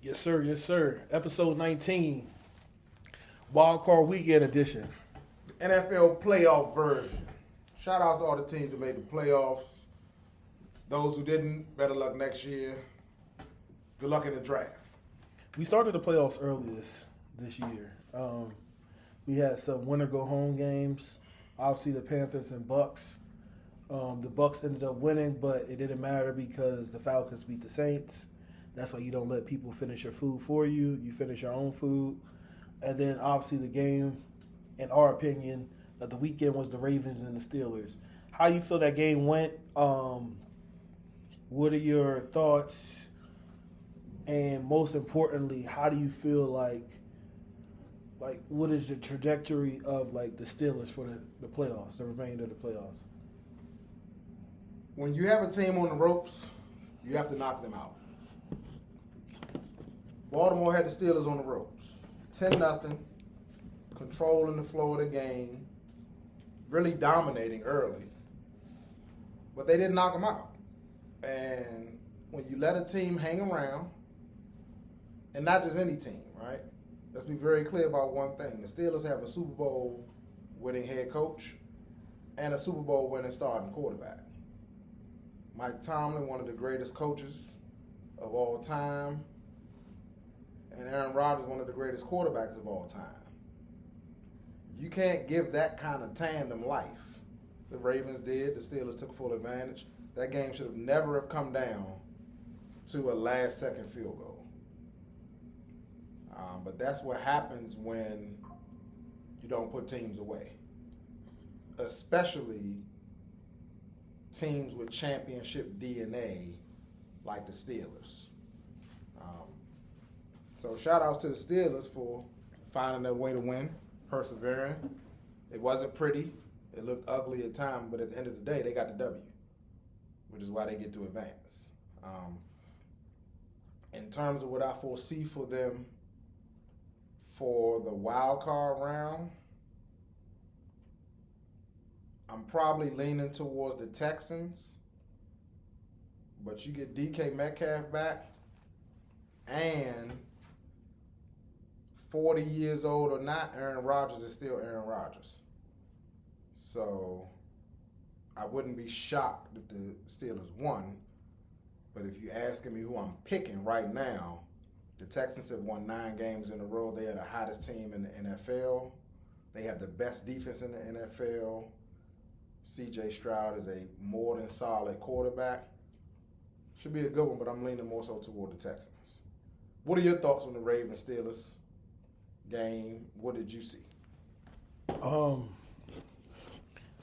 Yes, sir. Yes, sir. Episode 19, Wildcard Weekend Edition. NFL playoff version. Shout out to all the teams that made the playoffs. Those who didn't, better luck next year. Good luck in the draft. We started the playoffs early this year. We had some winner go home games. Obviously, the Panthers and Bucks. The Bucks ended up winning, but it didn't matter because the Falcons beat the Saints. That's why you don't let people finish your food for you. You finish your own food. And then, obviously, the game, in our opinion, of the weekend was the Ravens and the Steelers. How you feel that game went? What are your thoughts? And most importantly, how do you feel like what is the trajectory of, like, the Steelers for the playoffs, the remainder of the playoffs? When you have a team on the ropes, you have to knock them out. Baltimore had the Steelers on the ropes. 10-0, controlling the flow of the game, really dominating early. But they didn't knock them out. And when you let a team hang around, and not just any team, right? Let's be very clear about one thing. The Steelers have a Super Bowl winning head coach and a Super Bowl winning starting quarterback. Mike Tomlin, one of the greatest coaches of all time, and Aaron Rodgers, one of the greatest quarterbacks of all time. You can't give that kind of tandem life. The Ravens did. The Steelers took full advantage. That game should have never have come down to a last-second field goal. But that's what happens when you don't put teams away, especially teams with championship DNA like the Steelers. So shout outs to the Steelers for finding their way to win, persevering. It wasn't pretty. It looked ugly at times, but at the end of the day, they got the W, which is why they get to advance. In terms of what I foresee for them for the wild card round, I'm probably leaning towards the Texans, but you get DK Metcalf back, and 40 years old or not, Aaron Rodgers is still Aaron Rodgers. So I wouldn't be shocked if the Steelers won, but if you're asking me who I'm picking right now, the Texans have won 9 games in a row. They are the hottest team in the NFL. They have the best defense in the NFL. C.J. Stroud is a more than solid quarterback. Should be a good one, but I'm leaning more so toward the Texans. What are your thoughts on the Ravens-Steelers game? What did you see?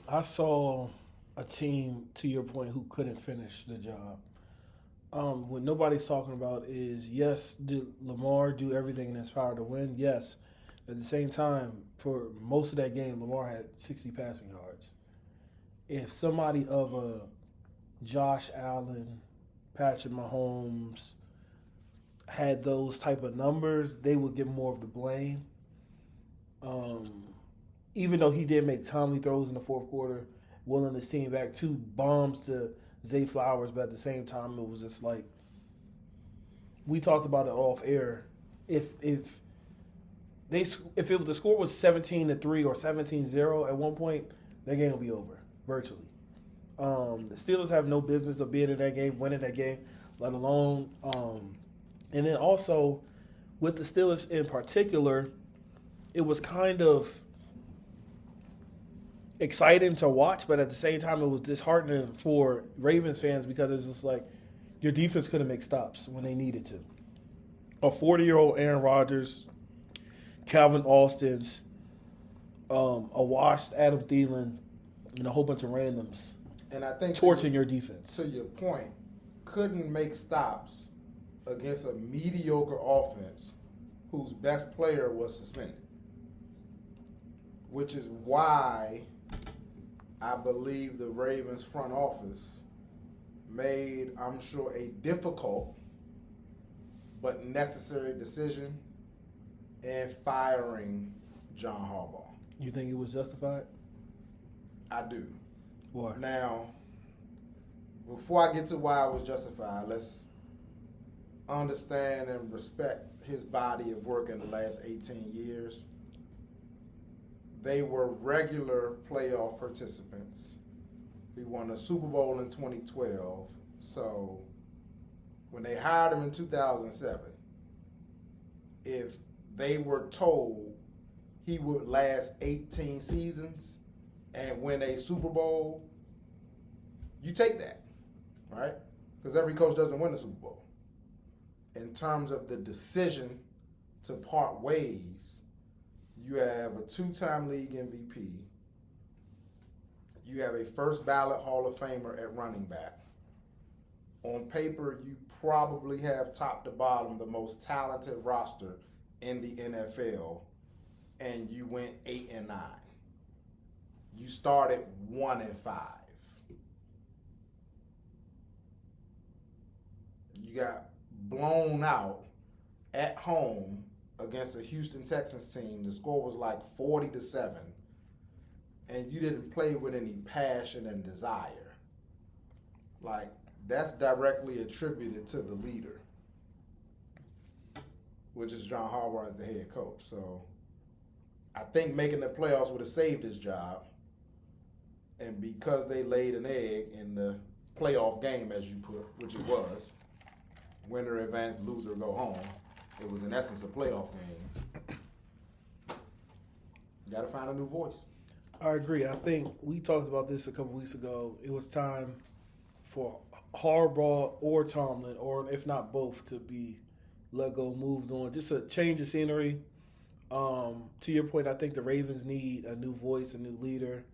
I saw a team, to your point, who couldn't finish the job. What nobody's talking about is, yes, did Lamar do everything in his power to win? Yes. At the same time, for most of that game, Lamar had 60 passing yards. If somebody of a Josh Allen, Patrick Mahomes had those type of numbers, they would get more of the blame. Even though he did make timely throws in the fourth quarter, willing his team back 2 bombs to Zay Flowers, but at the same time, it was just like, we talked about it off air. If the score was 17-3 or 17-0 at one point, that game will be over virtually. The Steelers have no business of being in that game, winning that game, let alone. And then also with the Steelers in particular, it was kind of exciting to watch, but at the same time, it was disheartening for Ravens fans because it was just like your defense couldn't make stops when they needed to. A 40-year-old Aaron Rodgers, Calvin Austin's, a washed Adam Thielen, and a whole bunch of randoms, and I think torching your defense. To your point, couldn't make stops against a mediocre offense whose best player was suspended, which is why I believe the Ravens front office made, I'm sure, a difficult but necessary decision in firing John Harbaugh. You think it was justified? I do. Why? Now, before I get to why it was justified, let's understand and respect his body of work in the last 18 years. They were regular playoff participants. He won a Super Bowl in 2012. So when they hired him in 2007, if they were told he would last 18 seasons and win a Super Bowl, you take that, right? Because every coach doesn't win a Super Bowl. In terms of the decision to part ways, you have a 2-time league MVP. You have a first ballot Hall of Famer at running back. On paper, you probably have top to bottom the most talented roster in the NFL, and you went 8-9. You started 1-5. You got blown out at home against a Houston Texans team. The score was like 40-7, and you didn't play with any passion and desire. Like, that's directly attributed to the leader, which is John Harbaugh as the head coach. So I think making the playoffs would have saved his job. And because they laid an egg in the playoff game, as you put, which it was, winner advance, loser go home. It was in essence a playoff game. You got to find a new voice. I agree. I think we talked about this a couple weeks ago. It was time for Harbaugh or Tomlin, or if not both, to be let go, moved on. Just a change of scenery. To your point, I think the Ravens need a new voice, a new leader.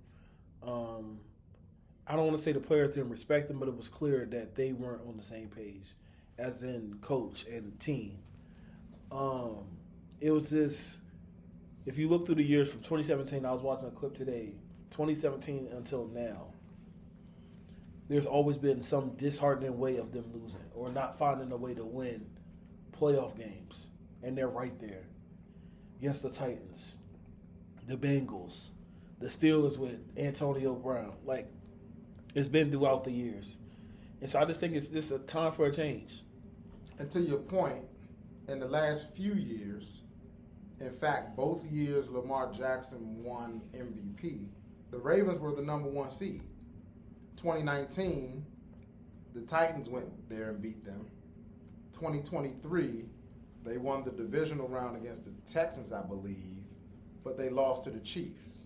I don't want to say the players didn't respect him, but it was clear that they weren't on the same page, as in coach and team. It was this, if you look through the years from 2017, I was watching a clip today, 2017 until now, there's always been some disheartening way of them losing or not finding a way to win playoff games. And they're right there against the Titans, the Bengals, the Steelers with Antonio Brown. Like, it's been throughout the years. And so I just think it's just a time for a change. And to your point, in the last few years, in fact, both years Lamar Jackson won MVP, the Ravens were the number 1 seed. 2019, the Titans went there and beat them. 2023, they won the divisional round against the Texans, I believe, but they lost to the Chiefs.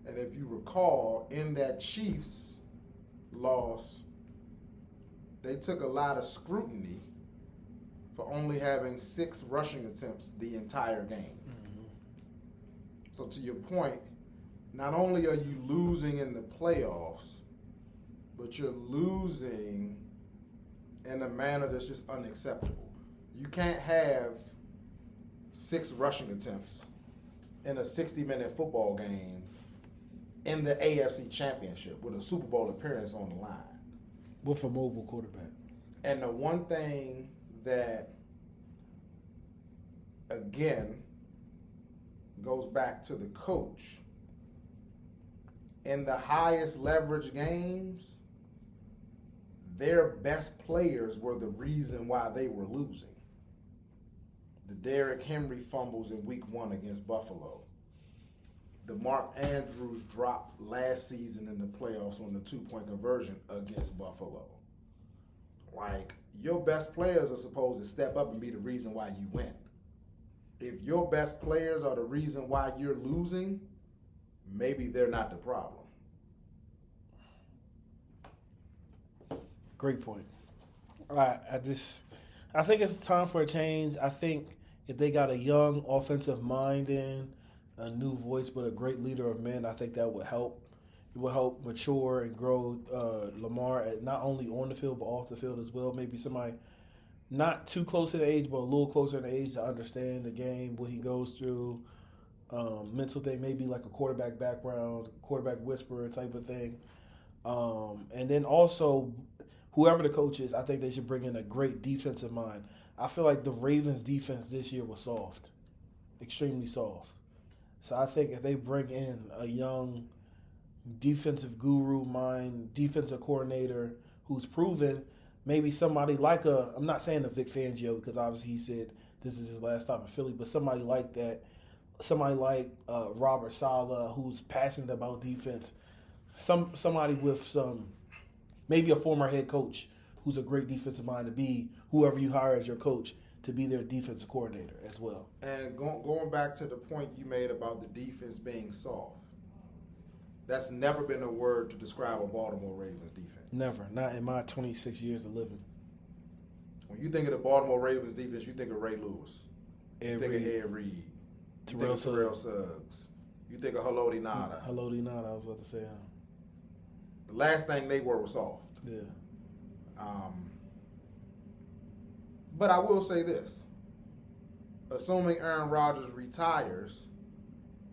And if you recall, in that Chiefs loss, they took a lot of scrutiny for only having 6 rushing attempts the entire game. Mm-hmm. So to your point, not only are you losing in the playoffs, but you're losing in a manner that's just unacceptable. You can't have 6 rushing attempts in a 60-minute football game in the AFC Championship with a Super Bowl appearance on the line. With a mobile quarterback. And the one thing that, again, goes back to the coach, in the highest leverage games, their best players were the reason why they were losing. The Derrick Henry fumbles in week 1 against Buffalo. The Mark Andrews drop last season in the playoffs on the 2-point conversion against Buffalo. Like, your best players are supposed to step up and be the reason why you win. If your best players are the reason why you're losing, maybe they're not the problem. Great point. All right, I think it's time for a change. I think if they got a young offensive mind in, a new voice, but a great leader of men, I think that would help. It will help mature and grow Lamar, not only on the field, but off the field as well. Maybe somebody not too close to the age, but a little closer in age to understand the game, what he goes through, mental thing, maybe like a quarterback background, quarterback whisperer type of thing. And then also, whoever the coach is, I think they should bring in a great defensive mind. I feel like the Ravens' defense this year was soft, extremely soft. So I think if they bring in a young defensive guru mind, defensive coordinator who's proven maybe somebody like I'm not saying the Vic Fangio because obviously he said this is his last stop in Philly, but somebody like that, somebody like Robert Saleh who's passionate about defense, somebody with some, maybe a former head coach who's a great defensive mind to be whoever you hire as your coach to be their defensive coordinator as well. And going back to the point you made about the defense being soft, that's never been a word to describe a Baltimore Ravens defense. Never. Not in my 26 years of living. When you think of the Baltimore Ravens defense, you think of Ray Lewis. You think of Ed Reed. You think of Terrell Suggs. You think of Haloti Ngata. Haloti Ngata, I was about to say. The last thing they were was soft. Yeah. But I will say this. Assuming Aaron Rodgers retires,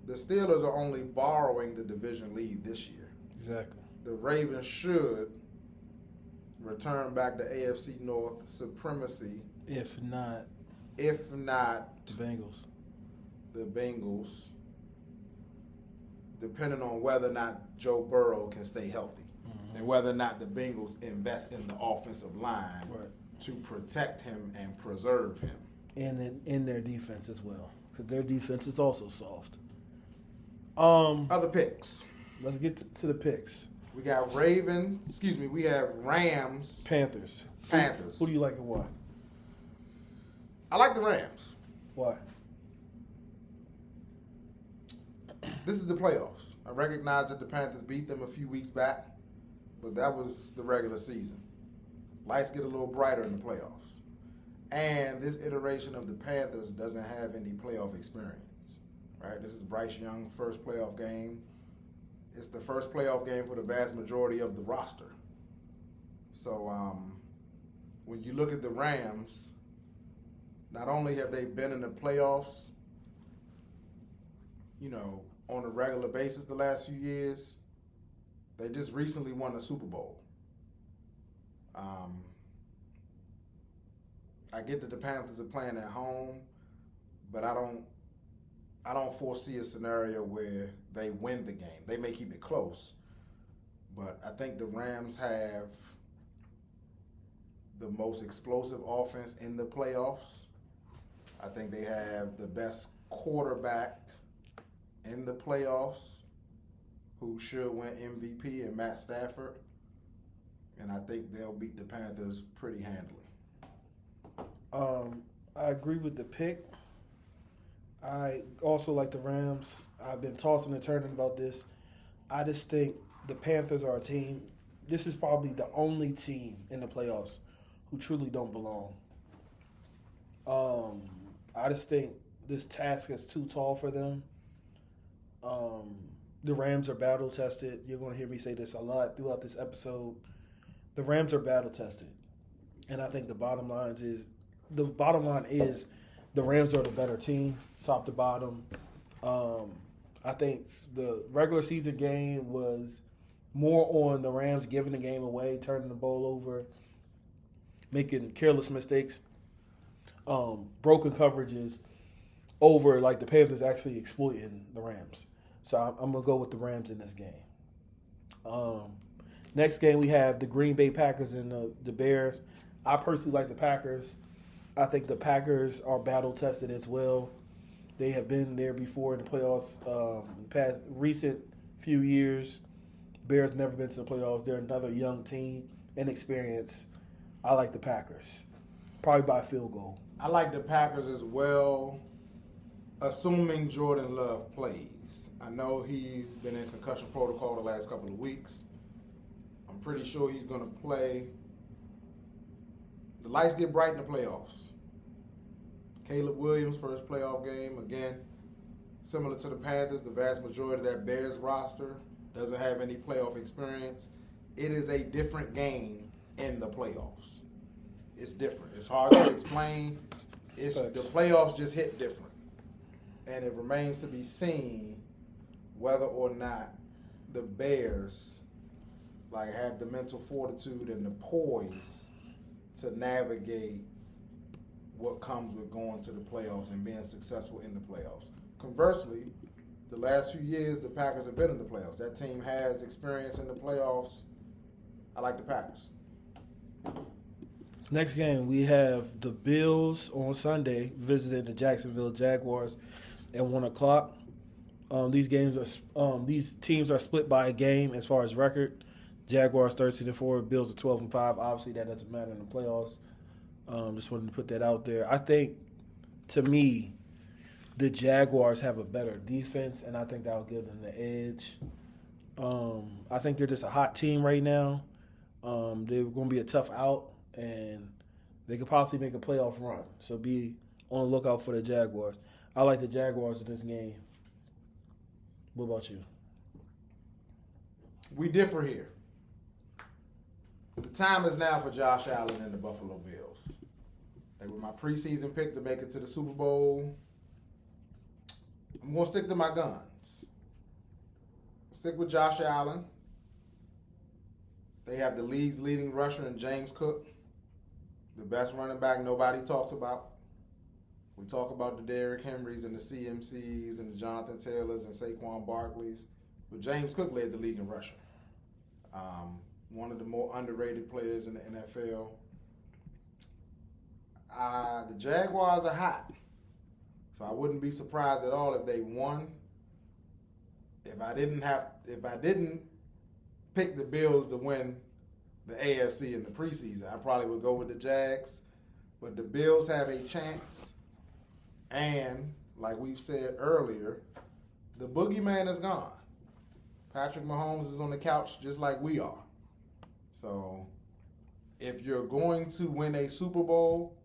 the Steelers are only borrowing the division lead this year. Exactly. The Ravens should return back to AFC North supremacy. If not, the Bengals, depending on whether or not Joe Burrow can stay healthy, and whether or not the Bengals invest in the offensive line to protect him and preserve him. And in their defense as well, because their defense is also soft. Other picks. Let's get to the picks. We got we have Rams. Panthers. Who do you like and why? I like the Rams. Why? This is the playoffs. I recognize that the Panthers beat them a few weeks back, but that was the regular season. Lights get a little brighter in the playoffs. And this iteration of the Panthers doesn't have any playoff experience, right? This is Bryce Young's first playoff game. It's the first playoff game for the vast majority of the roster. So when you look at the Rams, not only have they been in the playoffs, on a regular basis the last few years, they just recently won the Super Bowl. I get that the Panthers are playing at home, but I don't foresee a scenario where they win the game. They may keep it close, but I think the Rams have the most explosive offense in the playoffs. I think they have the best quarterback in the playoffs who should win MVP in Matt Stafford, and I think they'll beat the Panthers pretty handily. I agree with the pick. I also like the Rams. I've been tossing and turning about this. I just think the Panthers are a team. This is probably the only team in the playoffs who truly don't belong. I just think this task is too tall for them. The Rams are battle tested. You're going to hear me say this a lot throughout this episode. The Rams are battle tested, and I think the bottom line is the Rams are the better team, top to bottom. I think the regular season game was more on the Rams giving the game away, turning the ball over, making careless mistakes, broken coverages over like the Panthers actually exploiting the Rams. So I'm going to go with the Rams in this game. Next game we have the Green Bay Packers and the Bears. I personally like the Packers. I think the Packers are battle-tested as well. They have been there before in the playoffs in the past recent few years. Bears never been to the playoffs. They're another young team, inexperienced. I like the Packers, probably by a field goal. I like the Packers as well, assuming Jordan Love plays. I know he's been in concussion protocol the last couple of weeks. I'm pretty sure he's going to play. The lights get bright in the playoffs. Caleb Williams' first playoff game. Again, similar to the Panthers, the vast majority of that Bears roster doesn't have any playoff experience. It is a different game in the playoffs. It's different. It's hard to explain. The playoffs just hit different. And it remains to be seen whether or not the Bears have the mental fortitude and the poise to navigate what comes with going to the playoffs and being successful in the playoffs. Conversely, the last few years, the Packers have been in the playoffs. That team has experience in the playoffs. I like the Packers. Next game, we have the Bills on Sunday visiting the Jacksonville Jaguars at 1 o'clock. These teams are split by a game as far as record. Jaguars 13-4, Bills are 12-5. Obviously, that doesn't matter in the playoffs. Just wanted to put that out there. I think, to me, the Jaguars have a better defense, and I think that'll give them the edge. I think they're just a hot team right now. They're going to be a tough out, and they could possibly make a playoff run. So be on the lookout for the Jaguars. I like the Jaguars in this game. What about you? We differ here. The time is now for Josh Allen and the Buffalo Bills. They were my preseason pick to make it to the Super Bowl. I'm going to stick to my guns. Stick with Josh Allen. They have the league's leading rusher in James Cook, the best running back nobody talks about. We talk about the Derrick Henrys and the CMCs and the Jonathan Taylors and Saquon Barkleys, but James Cook led the league in rushing. One of the more underrated players in the NFL. The Jaguars are hot, so I wouldn't be surprised at all if they won. If I didn't pick the Bills to win the AFC in the preseason, I probably would go with the Jags. But the Bills have a chance. And, like we've said earlier, the boogeyman is gone. Patrick Mahomes is on the couch just like we are. So, if you're going to win a Super Bowl,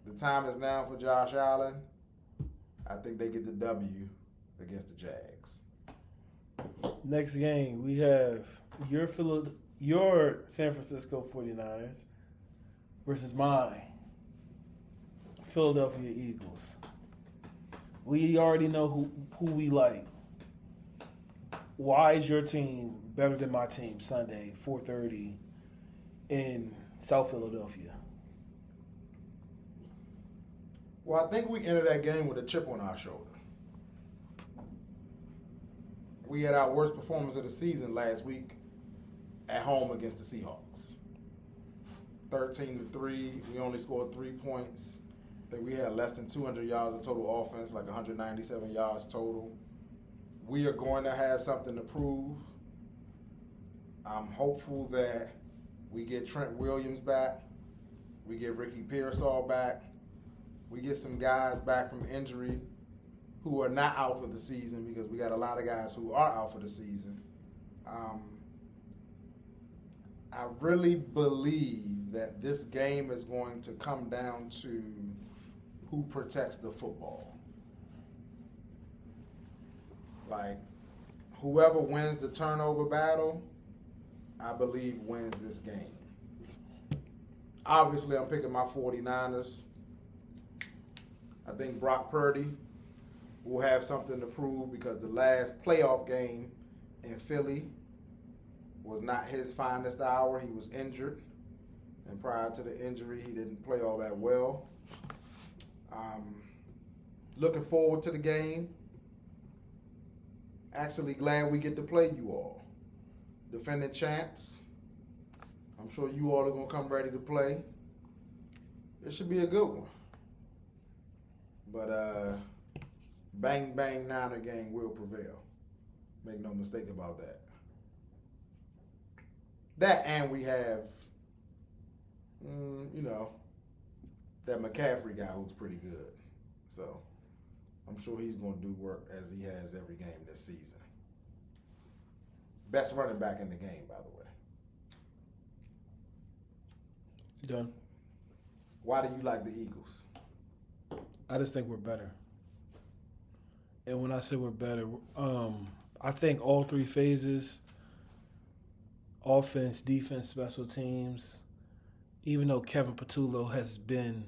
the time is now for Josh Allen. I think they get the W against the Jags. Next game, we have your San Francisco 49ers versus my Philadelphia Eagles. We already know who we like. Why is your team better than my team Sunday, 4:30 in South Philadelphia? Well, I think we entered that game with a chip on our shoulder. We had our worst performance of the season last week at home against the Seahawks. 13-3. We only scored 3 points. I think we had less than 200 yards of total offense, like 197 yards total. We are going to have something to prove. I'm hopeful that we get Trent Williams back. We get Ricky Pearsall back. We get some guys back from injury who are not out for the season, because we got a lot of guys who are out for the season. I really believe that this game is going to come down to who protects the football. Like, whoever wins the turnover battle, I believe wins this game. Obviously, I'm picking my 49ers. I think Brock Purdy will have something to prove, because the last playoff game in Philly was not his finest hour. He was injured, and prior to the injury, he didn't play all that well. Looking forward to the game. Actually glad we get to play you all. Defending champs. I'm sure you all are going to come ready to play. It should be a good one. But bang, bang, Niner gang will prevail. Make no mistake about that. That, and we have, that McCaffrey guy who's pretty good. So I'm sure he's going to do work as he has every game this season. Best running back in the game, by the way. You done? Why do you like the Eagles? I just think we're better. And when I say we're better, I think all three phases, offense, defense, special teams, even though Kevin Patullo has been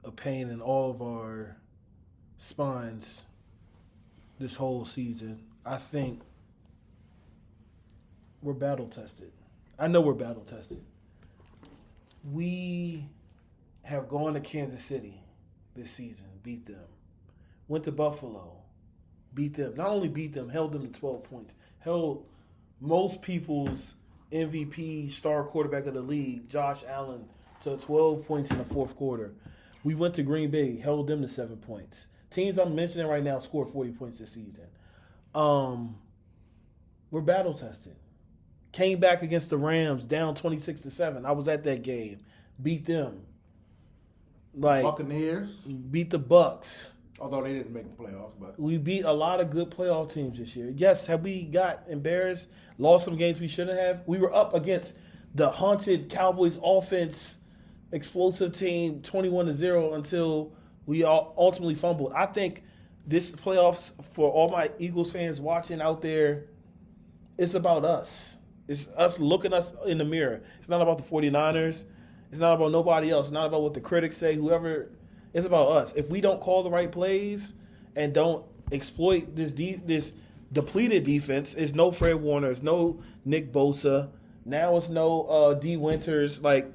a pain in all of our spines this whole season, I think we're battle tested. I know we're battle tested. We have gone to Kansas City this season, beat them. Went to Buffalo, beat them. Not only beat them, held them to 12 points. Held most people's MVP star quarterback of the league, Josh Allen, to 12 points in the fourth quarter. We went to Green Bay, held them to 7 points. Teams I'm mentioning right now scored 40 points this season. We're battle tested. Came back against the Rams, down 26-7. I was at that game. Beat them. Buccaneers. Beat the Bucks. Although they didn't make the playoffs, but we beat a lot of good playoff teams this year. Yes, have we got embarrassed, lost some games we shouldn't have? We were up against the haunted Cowboys offense, explosive team, 21-0 until we all ultimately fumbled. I think this playoffs, for all my Eagles fans watching out there, it's about us. It's us looking us in the mirror. It's not about the 49ers. It's not about nobody else. It's not about what the critics say, whoever. It's about us. If we don't call the right plays and don't exploit this depleted defense, it's no Fred Warner, it's no Nick Bosa. Now it's no D. Winters. Like,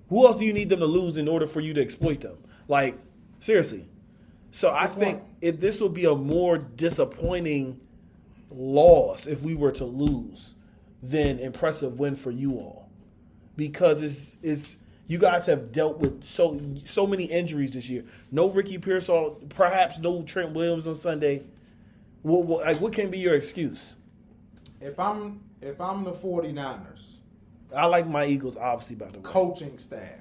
who else do you need them to lose in order for you to exploit them? Like, seriously. So I think this will be a more disappointing loss if we were to lose than impressive win for you all, because it's you guys have dealt with so many injuries this year. No Ricky Pearsall, perhaps no Trent Williams on Sunday. What can be your excuse? If I'm the 49ers, I like my Eagles, obviously, by the way. Coaching staff.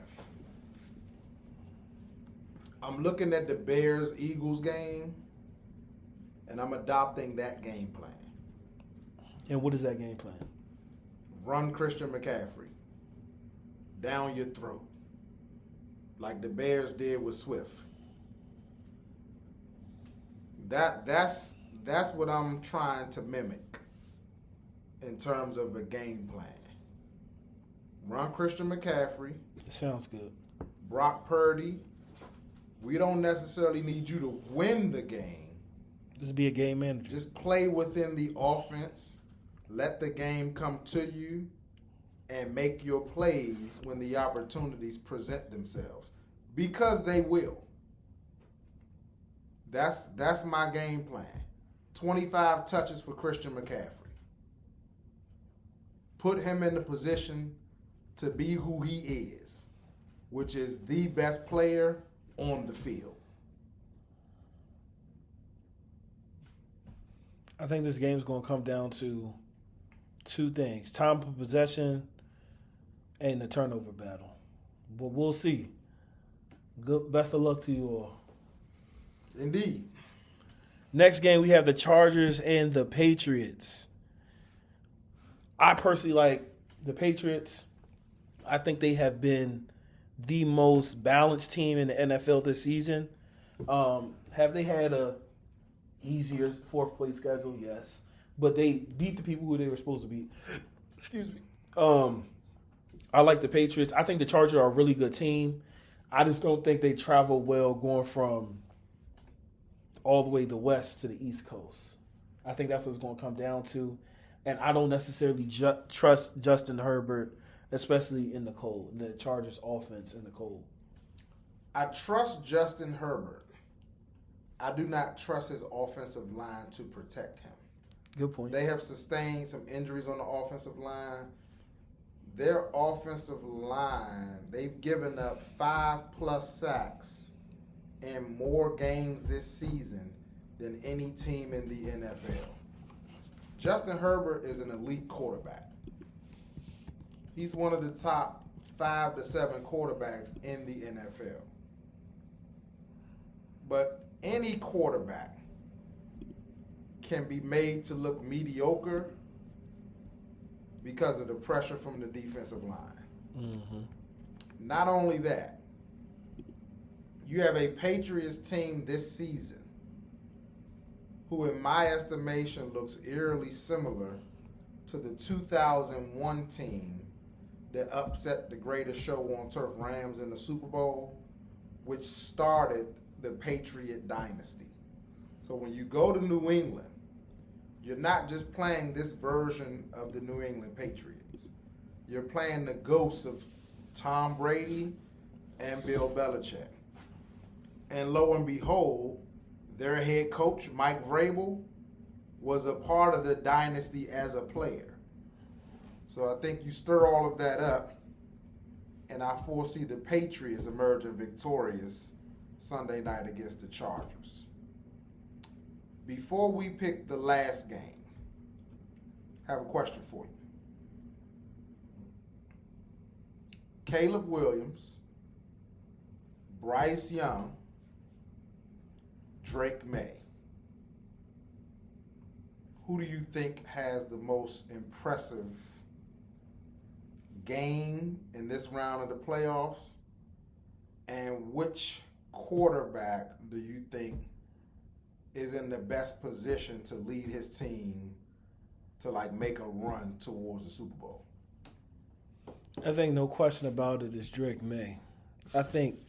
I'm looking at the Bears-Eagles game, and I'm adopting that game plan. And what is that game plan? Run Christian McCaffrey down your throat, like the Bears did with Swift. That's what I'm trying to mimic in terms of a game plan. Run Christian McCaffrey. Sounds good. Brock Purdy. We don't necessarily need you to win the game. Just be a game manager. Just play within the offense. Let the game come to you and make your plays when the opportunities present themselves, because they will. That's my game plan. 25 touches for Christian McCaffrey. Put him in the position to be who he is, which is the best player on the field. I think this game is going to come down to two things: time of possession and the turnover battle. But we'll see. Best of luck to you all. Indeed. Next game, we have the Chargers and the Patriots. I personally like the Patriots. I think they have been the most balanced team in the NFL this season. Have they had a easier fourth place schedule? Yes. But they beat the people who they were supposed to beat. Excuse me. I like the Patriots. I think the Chargers are a really good team. I just don't think they travel well going from all the way to the west to the East Coast. I think that's what it's going to come down to. And I don't necessarily trust Justin Herbert, especially in the cold, the Chargers offense in the cold. I trust Justin Herbert. I do not trust his offensive line to protect him. Good point. They have sustained some injuries on the offensive line. Their offensive line, they've given up 5+ sacks in more games this season than any team in the NFL. Justin Herbert is an elite quarterback. He's one of the top 5 to 7 quarterbacks in the NFL. But any quarterback can be made to look mediocre because of the pressure from the defensive line. Mm-hmm. Not only that, you have a Patriots team this season who, in my estimation, looks eerily similar to the 2001 team that upset the greatest show on turf, Rams, in the Super Bowl, which started the Patriot dynasty. So when you go to New England, you're not just playing this version of the New England Patriots. You're playing the ghosts of Tom Brady and Bill Belichick. And lo and behold, their head coach, Mike Vrabel, was a part of the dynasty as a player. So I think you stir all of that up, and I foresee the Patriots emerging victorious Sunday night against the Chargers. Before we pick the last game, I have a question for you. Caleb Williams, Bryce Young, Drake May. Who do you think has the most impressive game in this round of the playoffs? And which quarterback do you think is in the best position to lead his team to make a run towards the Super Bowl? I think no question about it is Drake May. I think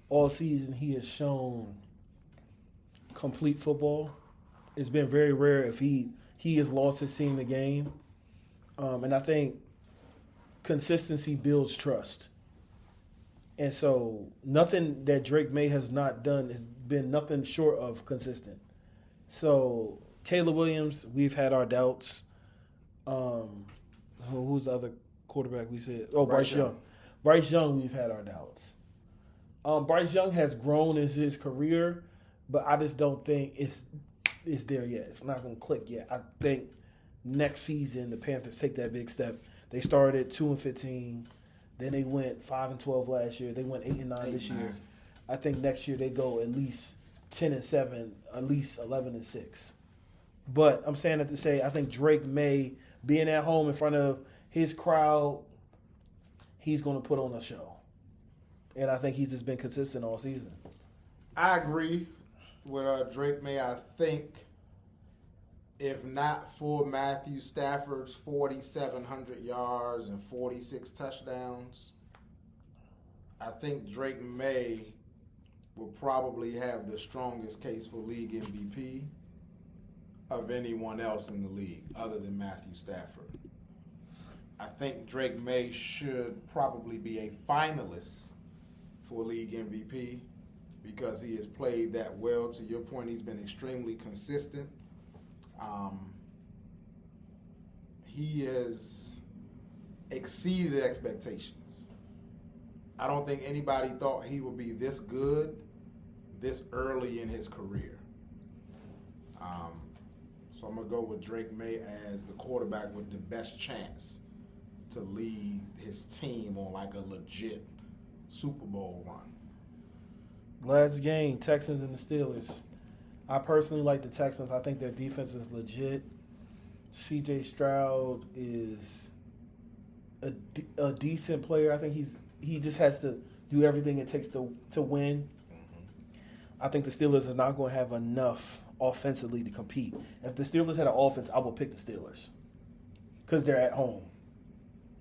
all season he has shown complete football. It's been very rare if he has lost his team the game. And I think consistency builds trust. And so nothing that Drake May has not done has been nothing short of consistent. So Caleb Williams, we've had our doubts. Who's the other quarterback we said? Oh, Bryce Young. Bryce Young, we've had our doubts. Bryce Young has grown in his career, but I just don't think it's there yet. It's not going to click yet. I think next season the Panthers take that big step. They started 2-15, then they went 5-12 last year. They went 8-9 this year. I think next year they go at least 10-7, at least 11-6. But I'm saying that to say I think Drake May being at home in front of his crowd, he's going to put on a show. And I think he's just been consistent all season. I agree with Drake May. I think if not for Matthew Stafford's 4,700 yards and 46 touchdowns, I think Drake May will probably have the strongest case for league MVP of anyone else in the league other than Matthew Stafford. I think Drake May should probably be a finalist for league MVP because he has played that well. To your point, he's been extremely consistent. He has exceeded expectations. I don't think anybody thought he would be this good this early in his career. So I'm going to go with Drake May as the quarterback with the best chance to lead his team on a legit Super Bowl run. Last game, Texans and the Steelers. I personally like the Texans. I think their defense is legit. C.J. Stroud is a decent player. I think he just has to do everything it takes to win. Mm-hmm. I think the Steelers are not going to have enough offensively to compete. If the Steelers had an offense, I would pick the Steelers because they're at home.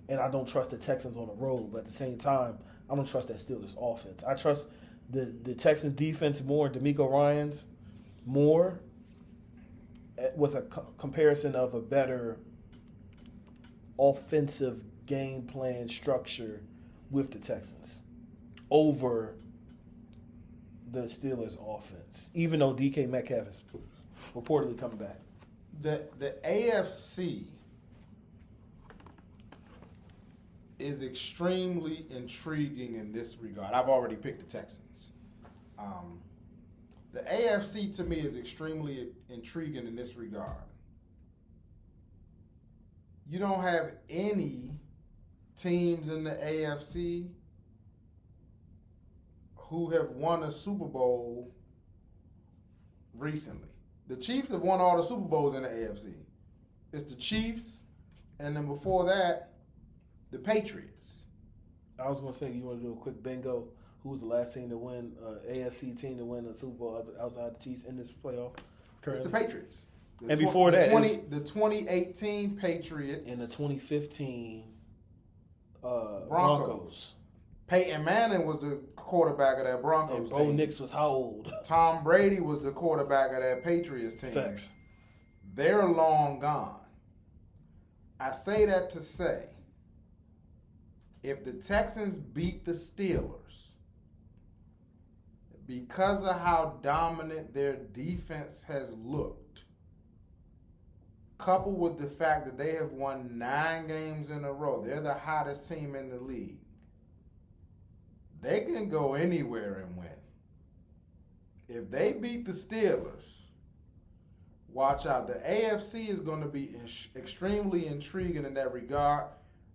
And I don't trust the Texans on the road. But at the same time, I don't trust that Steelers offense. I trust the Texans defense more, DeMeco Ryans more, with a comparison of a better offensive game plan structure with the Texans over the Steelers offense, even though DK Metcalf is reportedly coming back. The AFC is extremely intriguing in this regard. I've already picked the Texans. The AFC to me is extremely intriguing in this regard. You don't have any teams in the AFC who have won a Super Bowl recently. The Chiefs have won all the Super Bowls in the AFC. It's the Chiefs, and then before that, the Patriots. I was going to say, you want to do a quick bingo? Who was the last team to win, AFC team to win a Super Bowl outside the Chiefs in this playoff? Currently? It's the Patriots. And before that, the 2018 Patriots and the 2015 Broncos. Peyton Manning was the quarterback of that Broncos and team. Bo Nix was how old? Tom Brady was the quarterback of that Patriots team. Facts. They're long gone. I say that to say, if the Texans beat the Steelers, because of how dominant their defense has looked, coupled with the fact that they have won 9 games in a row, they're the hottest team in the league. They can go anywhere and win. If they beat the Steelers, watch out. The AFC is going to be extremely intriguing in that regard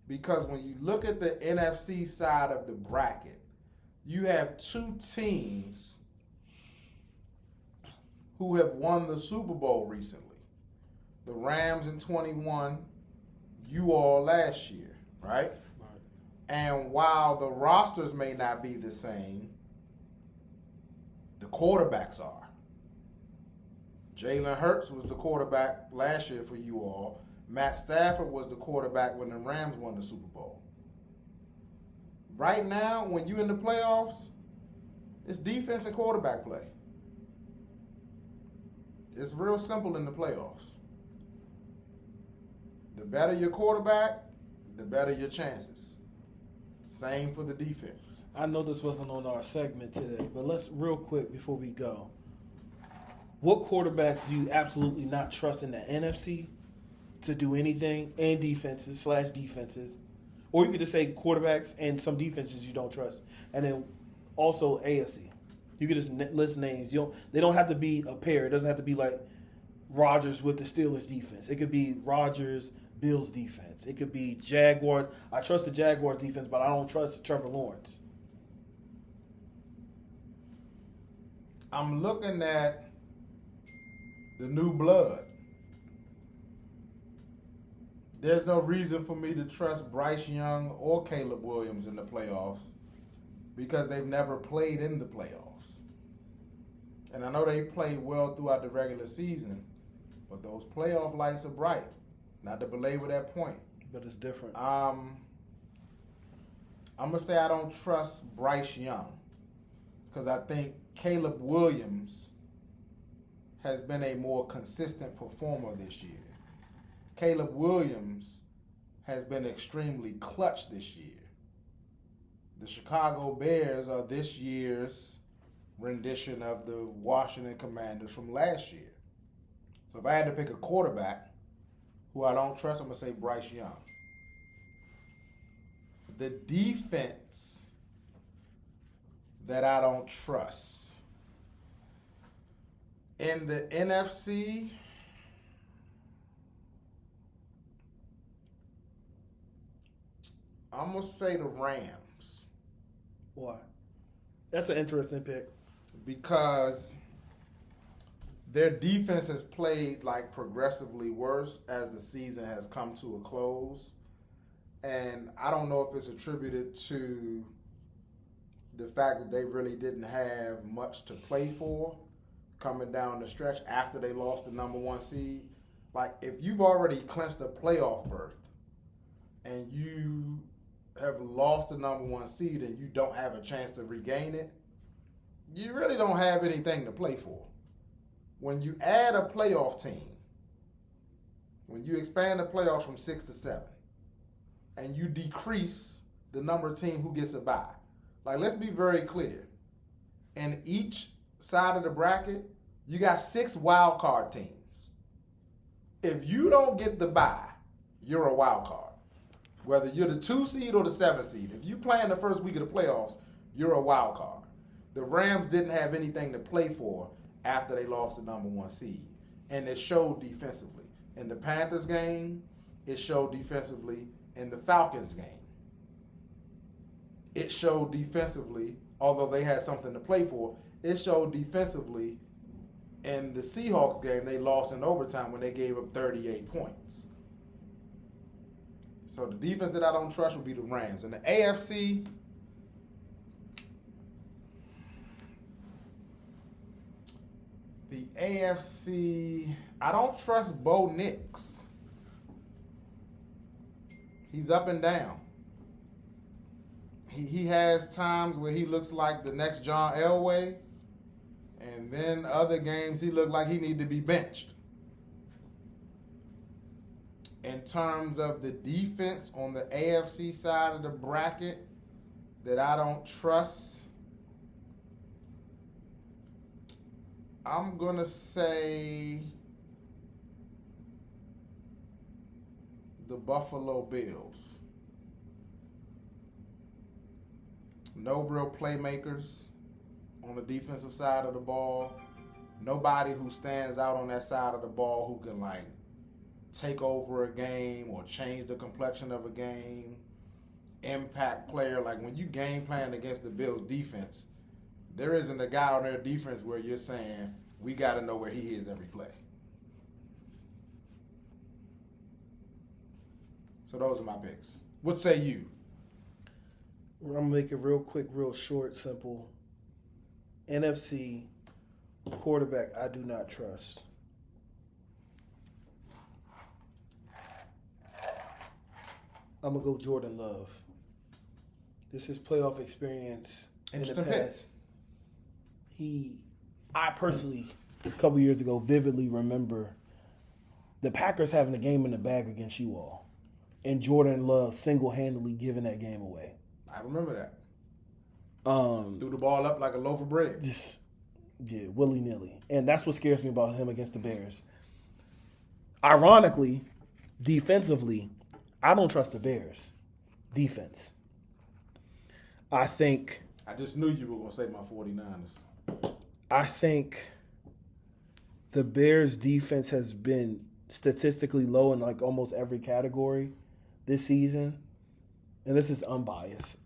because when you look at the NFC side of the bracket, you have 2 teams who have won the Super Bowl recently. The Rams in 21, you all last year, right? And while the rosters may not be the same, the quarterbacks are. Jalen Hurts was the quarterback last year for you all. Matt Stafford was the quarterback when the Rams won the Super Bowl. Right now, when you're in the playoffs, it's defense and quarterback play. It's real simple in the playoffs. The better your quarterback, the better your chances. Same for the defense. I know this wasn't on our segment today, but let's real quick before we go. What quarterbacks do you absolutely not trust in the NFC to do anything, and defenses /defenses? Or you could just say quarterbacks and some defenses you don't trust. And then also AFC. You could just list names. They don't have to be a pair. It doesn't have to be like Rodgers with the Steelers defense. It could be Rodgers, Bills defense. It could be Jaguars. I trust the Jaguars defense, but I don't trust Trevor Lawrence. I'm looking at the new blood. There's no reason for me to trust Bryce Young or Caleb Williams in the playoffs because they've never played in the playoffs. And I know they've played well throughout the regular season, but those playoff lights are bright. Not to belabor that point. But it's different. I'm going to say I don't trust Bryce Young because I think Caleb Williams has been a more consistent performer this year. Caleb Williams has been extremely clutch this year. The Chicago Bears are this year's rendition of the Washington Commanders from last year. So if I had to pick a quarterback who I don't trust, I'm going to say Bryce Young. The defense that I don't trust. In the NFC, I'm going to say the Rams. Why? That's an interesting pick. Because their defense has played like progressively worse as the season has come to a close. And I don't know if it's attributed to the fact that they really didn't have much to play for coming down the stretch after they lost the number 1 seed. Like, if you've already clinched a playoff berth and you have lost the number 1 seed and you don't have a chance to regain it, you really don't have anything to play for. When you add a playoff team, when you expand the playoffs from 6 to 7, and you decrease the number of team who gets a bye. Like, let's be very clear. In each side of the bracket, you got 6 wild card teams. If you don't get the bye, you're a wild card. Whether you're the 2 seed or the 7 seed. If you play in the first week of the playoffs, you're a wild card. The Rams didn't have anything to play for after they lost the number 1 seed. And it showed defensively. In the Panthers game, it showed defensively. In the Falcons game, it showed defensively, although they had something to play for, it showed defensively. In the Seahawks game, they lost in overtime when they gave up 38 points. So the defense that I don't trust would be the Rams. In the AFC, I don't trust Bo Nix. He's up and down. He has times where he looks like the next John Elway, and then other games he looked like he needed to be benched. In terms of the defense on the AFC side of the bracket that I don't trust, I'm going to say the Buffalo Bills. No real playmakers on the defensive side of the ball. Nobody who stands out on that side of the ball who can, like, take over a game or change the complexion of a game. Impact player. Like, when you game plan against the Bills defense, there isn't a guy on their defense where you're saying, we got to know where he is every play. So those are my picks. What say you? I'm going to make it real quick, real short, simple. NFC quarterback I do not trust. I'm going to go Jordan Love. This is playoff experience in the past. I personally, a couple years ago, vividly remember the Packers having a game in the bag against you all. And Jordan Love single-handedly giving that game away. I remember that. Threw the ball up like a loaf of bread. Just, willy-nilly. And that's what scares me about him against the Bears. Ironically, defensively, I don't trust the Bears. Defense. I just knew you were going to say my 49ers. I think the Bears' defense has been statistically low in like almost every category this season. And this is unbiased.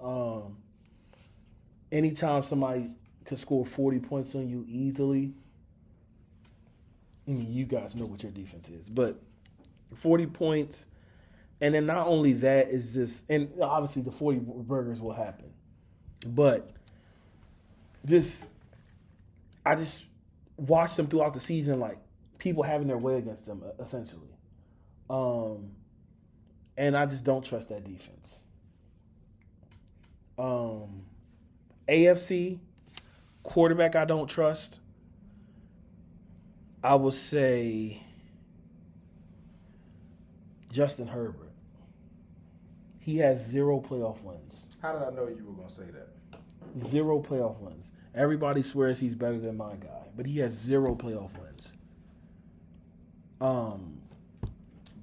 Anytime somebody could score 40 points on you easily, I mean, you guys know what your defense is. But 40 points, and then not only that is just, and obviously the 40 burgers will happen. But I just watched them throughout the season, like people having their way against them, essentially. And I just don't trust that defense. AFC quarterback I don't trust. I would say Justin Herbert. He has 0 playoff wins. How did I know you were going to say that? 0 playoff wins. Everybody swears he's better than my guy, but he has 0 playoff wins.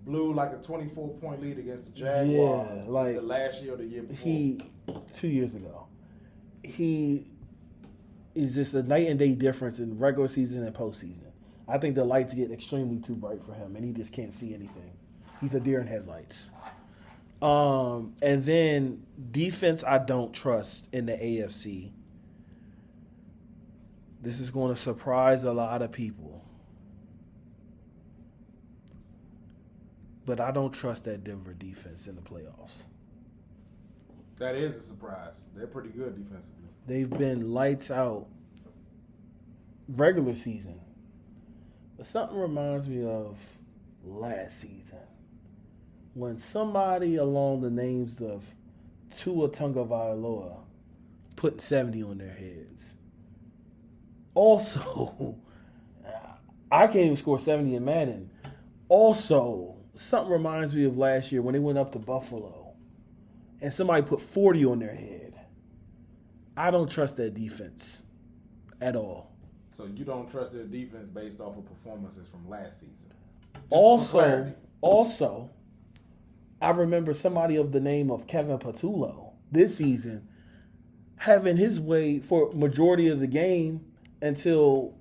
Blew like a 24-point lead against the Jaguars. Yeah, like the last year or the year before. 2 years ago. He is just a night and day difference in regular season and postseason. I think the lights get extremely too bright for him, and he just can't see anything. He's a deer in headlights. And then defense I don't trust in the AFC. This is going to surprise a lot of people. But I don't trust that Denver defense in the playoffs. That is a surprise. They're pretty good defensively. They've been lights out regular season. But something reminds me of last season when somebody along the names of Tua Tagovailoa put 70 on their heads. Also, I can't even score 70 in Madden. Also, something reminds me of last year when they went up to Buffalo and somebody put 40 on their head. I don't trust that defense at all. So you don't trust their defense based off of performances from last season? Also, I remember somebody of the name of Kevin Patullo this season having his way for majority of the game until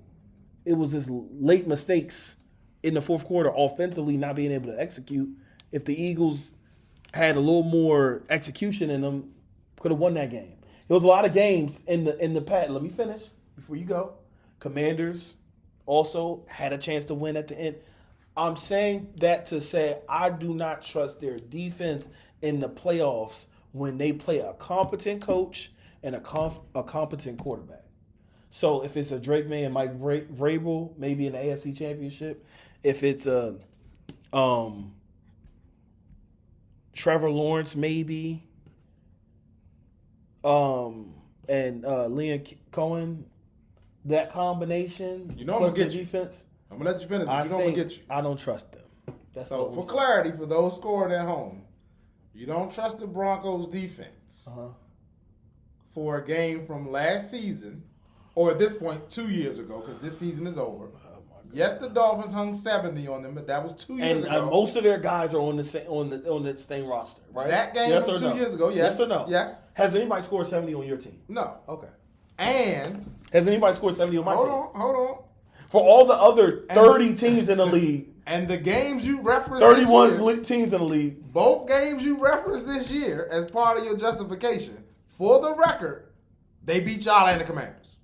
it was his late mistakes in the fourth quarter offensively not being able to execute. If the Eagles had a little more execution in them, could have won that game. There was a lot of games in the past. Let me finish before you go. Commanders also had a chance to win at the end. I'm saying that to say I do not trust their defense in the playoffs when they play a competent coach and a competent quarterback. So if it's a Drake May and Mike Vrabel, maybe in the AFC Championship. If it's a Trevor Lawrence, maybe. And Liam Cohen, that combination. You know I'm going to get defense, I'm going to let you finish, but you know I'm going to get you. I don't trust them. That's so for clarity, for those scoring at home, you don't trust the Broncos defense for a game from last season, or at this point 2 years ago, because this season is over. Oh my Yes, the Dolphins hung 70 on them, but that was 2 years ago. And most of their guys are on the same roster, right? That game yes was or 2 no? years ago. Yes. Yes or no? Yes. Has anybody scored 70 on your team? No. Okay. And Has anybody scored 70 on my team? hold on. For all the other 30 teams in the league, And the games you referenced 31 this year, teams in the league. both games you referenced this year as part of your justification, for the record, they beat y'all and the Commanders.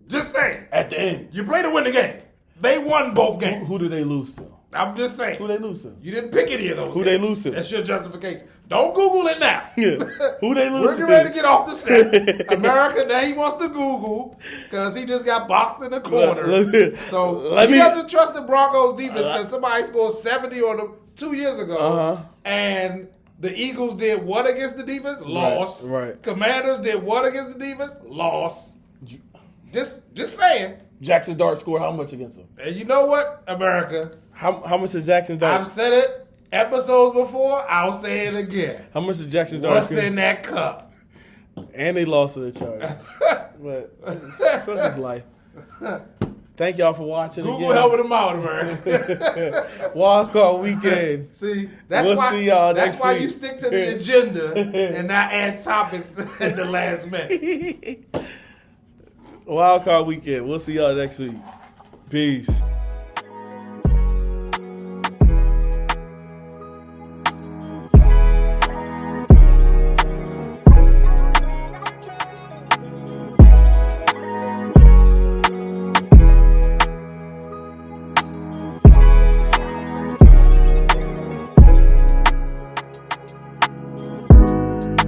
Just saying. At the end. You play to win the game. They won both games. Who did they lose to? I'm just saying. Who they lose to? You didn't pick any of those. Who games. they lose to? That's your justification. Don't Google it now. Yeah. Who they lose We're to? getting ready to get off the set. America, now he wants to Google because he just got boxed in the corner. So he doesn't trust the Broncos defense because somebody scored 70 on them 2 years ago. And the Eagles did what against the defense? Loss. Right. Commanders did what against the defense? Loss. Just saying. Jackson Dart scored how much against them? And you know what, America? How much did Jackson Dart? I've said it episodes before. I'll say it again. How much did Jackson Dart What's score? in that cup? And they lost to the Chargers. But such is life. Thank y'all for watching Google again. helping them out, America. Wildcard weekend. See, that's We'll why. see y'all that's next why week. you stick to the agenda and not add topics at the last minute. Wildcard weekend. We'll see y'all next week. Peace.